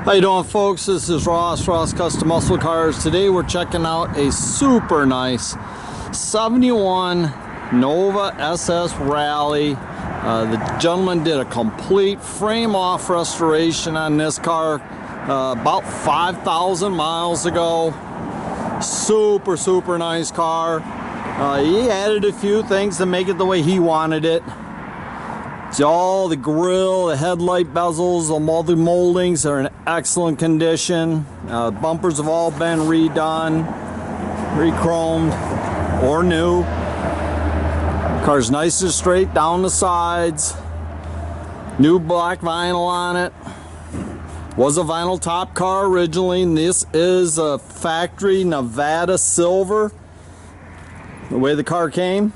How you doing, folks? This is Ross Custom Muscle Cars. Today we're checking out a super nice 71 Nova SS Rally. The gentleman did a complete frame off restoration on this car about 5,000 miles ago. Super nice car. He added a few things to make it the way he wanted it. See, all the grille, the headlight bezels, the moldings are in excellent condition. Bumpers have all been redone, re-chromed, or new. Car's nice and straight down the sides. New black vinyl on it. Was a vinyl top car originally, and this is a factory Nevada silver, the way the car came.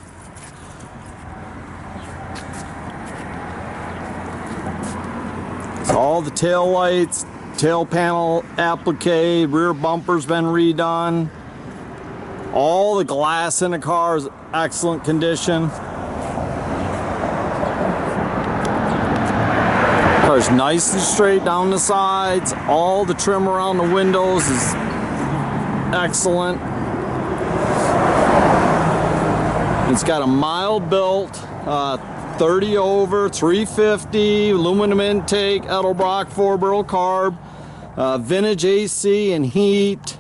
All the tail lights, tail panel applique, rear bumper's been redone. All the glass in the car is excellent condition. Car's nice and straight down the sides. All the trim around the windows is excellent. It's got a mild built, 30 over, 350, aluminum intake, Edelbrock 4-barrel carb, vintage AC and heat.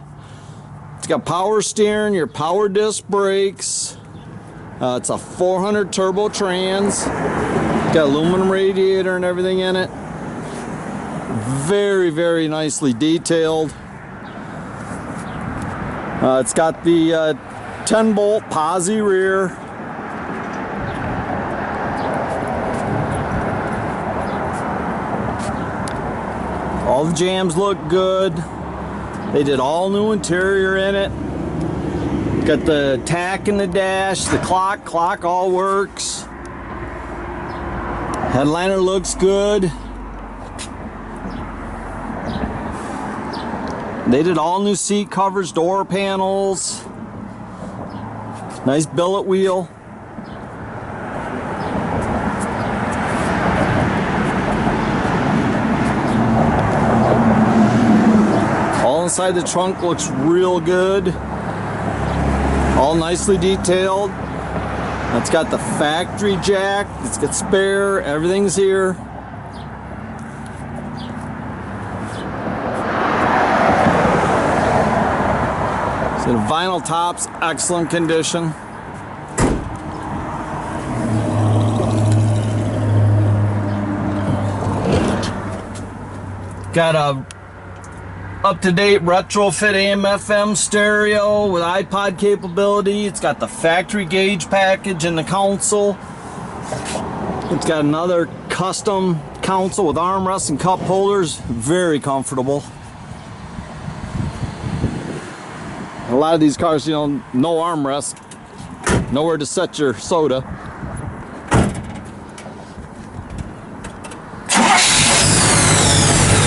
It's got power steering, your power disc brakes. It's a 400 turbo trans. Got aluminum radiator and everything in it. Very nicely detailed. It's got the 10-bolt posi rear. All the jams look good. They did all new interior in it. Got the tach in the dash, the clock all works. Headliner looks good. They did all new seat covers, door panels. Nice billet wheel. Inside the trunk looks real good, all nicely detailed. It's got the factory jack, it's got spare, everything's here. So the vinyl top's excellent condition. Got a up-to-date retrofit AM/FM stereo with iPod capability. It's got the factory gauge package in the console. It's got another custom console with armrests and cup holders. Very comfortable. A lot of these cars, you know, no armrest, nowhere to set your soda.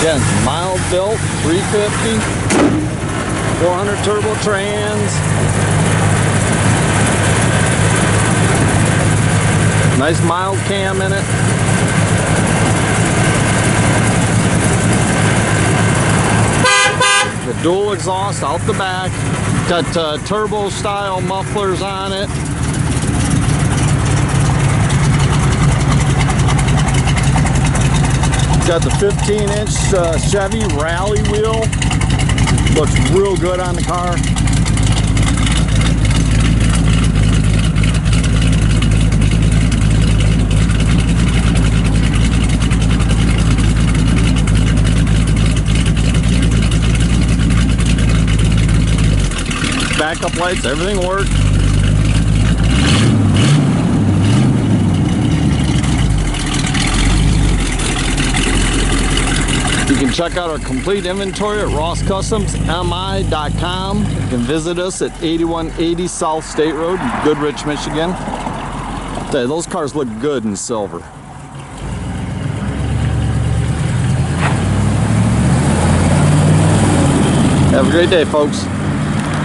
Again, mild built, 350, 400 turbo trans. Nice mild cam in it. The dual exhaust out the back. Got turbo style mufflers on it. Got the 15-inch Chevy Rally wheel. Looks real good on the car. Backup lights, everything works. You can check out our complete inventory at rosscustomsmi.com. You can visit us at 8180 South State Road in Goodrich, Michigan. Those cars look good in silver. Have a great day, folks.